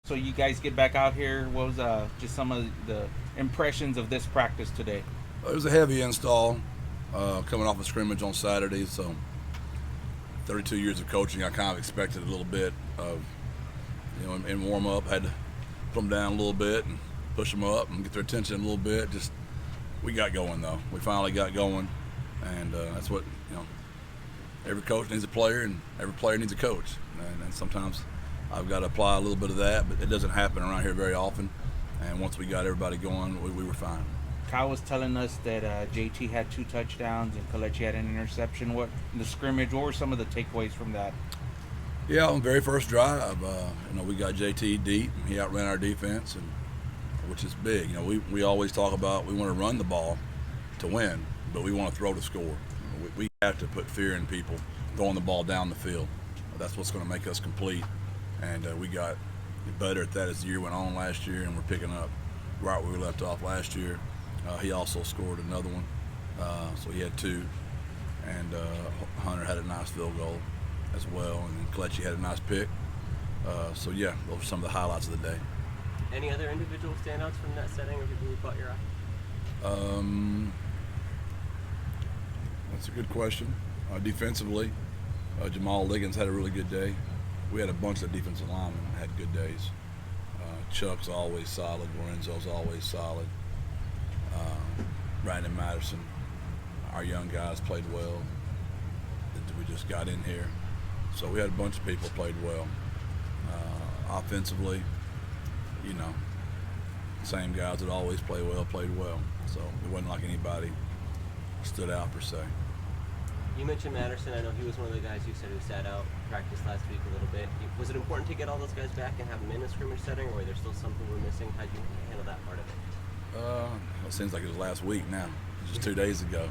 So you guys get back out here. What was just some of the impressions of this practice today? It was a heavy install coming off a scrimmage on Saturday, so 32 years of coaching, I kind of expected a little bit of, in warm up, had to put them down a little bit and push them up and get their attention a little bit. Just we got going though. We finally got going, and that's what every coach needs a player, and every player needs a coach. And sometimes I've got to apply a little bit of that, but it doesn't happen around here very often. And once we got everybody going, we were fine. Kyle was telling us that JT had 2 touchdowns and Kalechi had an interception. What in the scrimmage? What were some of the takeaways from that? Yeah, on the very first drive, we got JT deep. He outran our defense, and which is big. We always talk about we want to run the ball to win, but we want to throw to score. We have to put fear in people throwing the ball down the field. That's what's going to make us complete, and we got better at that as the year went on last year, and we're picking up right where we left off last year. He also scored another one, so he had 2, and Hunter had a nice field goal as well, and then Kalechi had a nice pick. So yeah, those are some of the highlights of the day. Any other individual standouts from that setting or people who caught your eye? That's a good question. Defensively, Jamal Liggins had a really good day. We had a bunch of defensive linemen had good days. Chuck's always solid. Lorenzo's always solid. Brandon Madison, our young guys played well. We just got in here. So we had a bunch of people played well. Offensively, same guys that always play well played well. So it wasn't like anybody stood out per se. You mentioned Madison. I know he was one of the guys you said who sat out practice last week a little bit. Was it important to get all those guys back and have them in a scrimmage setting, or were there still something we're missing? How'd you handle that part of it? It seems like it was last week now, just 2 days ago.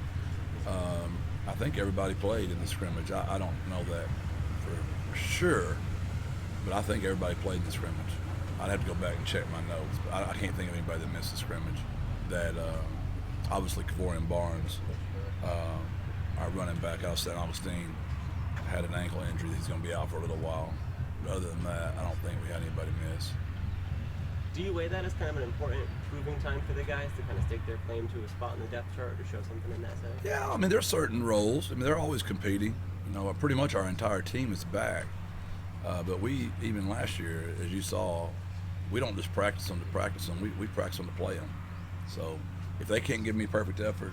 I think everybody played in the scrimmage. I don't know that for sure, but I think everybody played in the scrimmage. I'd have to go back and check my notes, but I can't think of anybody that missed the scrimmage. That obviously Kavorian Barnes, our running back out of St. Augustine, had an ankle injury. He's going to be out for a little while. But other than that, I don't think we had anybody miss. Do you weigh that as kind of an important proving time for the guys to kind of stake their claim to a spot in the depth chart or show something in that sense? Yeah, there's certain roles. They're always competing. Pretty much our entire team is back. But we, even last year, as you saw, we don't just practice them to practice them. We practice them to play them. So if they can't give me perfect effort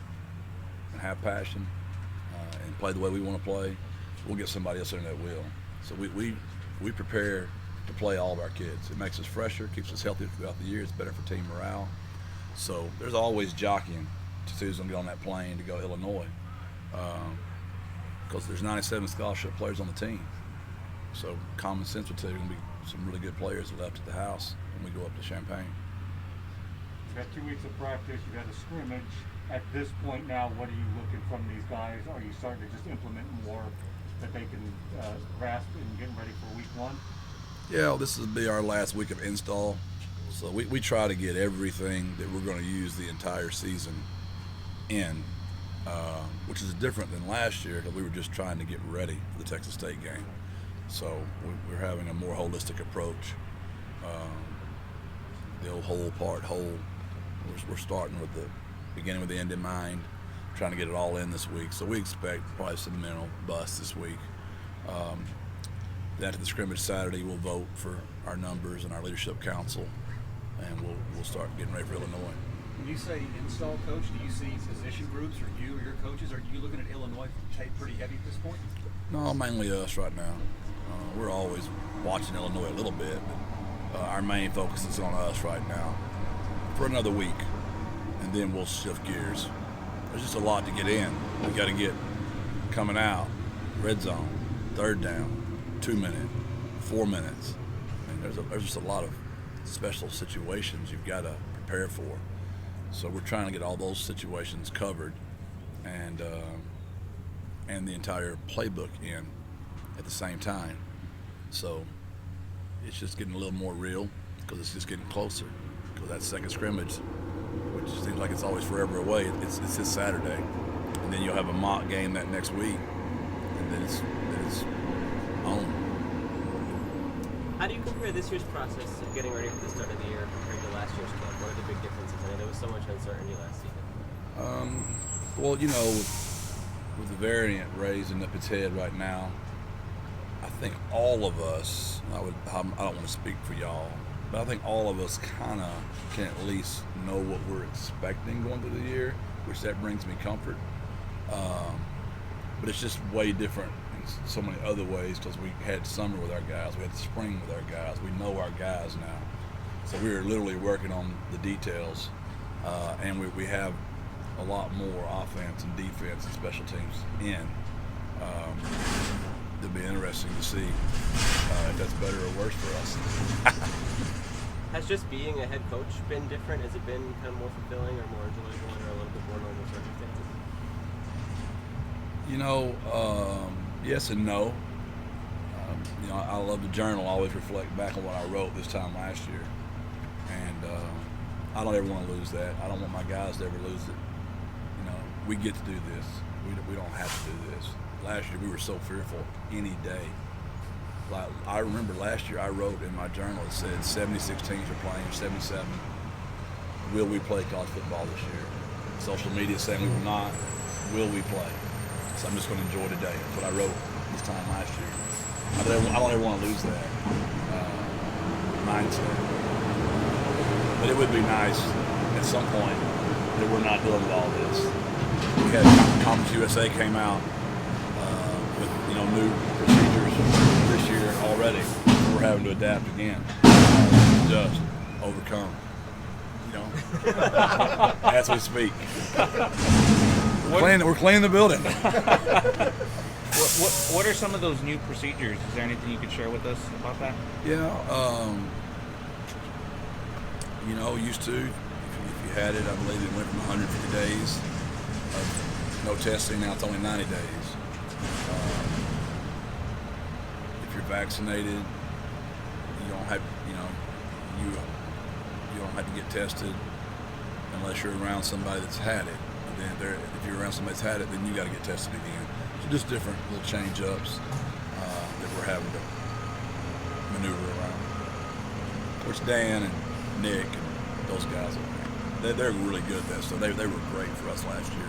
and have passion and play the way we want to play, we'll get somebody else in that will. So we prepare to play all of our kids. It makes us fresher, keeps us healthy throughout the year. It's better for team morale. So there's always jockeying to see who's going to get on that plane to go to Illinois, because there's 97 scholarship players on the team. So common sense would tell you there's going to be some really good players left at the house when we go up to Champaign. You've had 2 weeks of practice, you've had a scrimmage. At this point now, what are you looking from these guys? Are you starting to just implement more that they can grasp in getting ready for week 1? Yeah, this will be our last week of install. So we try to get everything that we're going to use the entire season in, which is different than last year because we were just trying to get ready for the Texas State game. So we're having a more holistic approach. The old whole. We're starting with the beginning with the end in mind, trying to get it all in this week. So we expect probably some mental bust this week. Then after the scrimmage Saturday, we'll vote for our numbers and our leadership council, and we'll start getting ready for Illinois. When you say install, Coach, do you see position groups or you or your coaches? Are you looking at Illinois tape pretty heavy at this point? No, mainly us right now. We're always watching Illinois a little bit, but our main focus is on us right now for another week, and then we'll shift gears. There's just a lot to get in. We got to get coming out, red zone, third down, 2 minute, 4 minutes. There's just a lot of special situations you've got to prepare for. So we're trying to get all those situations covered and the entire playbook in at the same time. So it's just getting a little more real because it's just getting closer. Because that second scrimmage, which seems like it's always forever away, it's this Saturday. And then you'll have a mock game that next week, and then it's on. How do you compare this year's process of getting ready for the start of the year compared to last year's camp? What are the big differences? I know there was so much uncertainty last season. Well, you know, with the variant raising up its head right now, I think all of us, I don't want to speak for y'all, but I think all of us kind of can at least know what we're expecting going through the year, which that brings me comfort. But it's just way different in so many other ways because we had summer with our guys, we had spring with our guys, we know our guys now. So we're literally working on the details, and we have a lot more offense and defense and special teams in. It'll be interesting to see if that's better or worse for us. Has just being a head coach been different? Has it been kind of more fulfilling or more enjoyable under a little bit more normal circumstances? You know, yes and no. You know, I love the journal. I always reflect back on what I wrote this time last year. And I don't ever want to lose that. I don't want my guys to ever lose it. You know, we get to do this. We don't have to do this. Last year we were so fearful any day. Like, I remember last year I wrote in my journal, it said 76 teams are playing, 77. Will we play college football this year? Social media saying we will not. Will we play? So I'm just going to enjoy today. That's what I wrote this time last year. I don't ever want to lose that mindset. But it would be nice at some point that we're not dealing with all this. We had Conference USA came out with, you know, new procedures this year already. We're having to adapt again. Just overcome. You know, as we speak. We're cleaning the building. What are some of those new procedures? Is there anything you could share with us about that? Yeah, you know, used to, if you had it, I believe it went from 150 days of no testing, now it's only 90 days. If you're vaccinated, you don't have, you know, you don't have to get tested unless you're around somebody that's had it. And then if you're around somebody that's had it, then you got to get tested again. So just different little change-ups that we're having to maneuver around. Of course, Dan and Nick and those guys, they're really good at that. So they were great for us last year,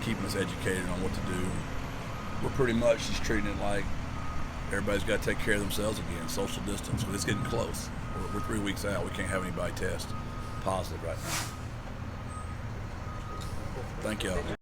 keeping us educated on what to do. We're pretty much just treating it like everybody's got to take care of themselves again, social distance, but it's getting close. We're 3 weeks out. We can't have anybody test positive right now. Thank y'all.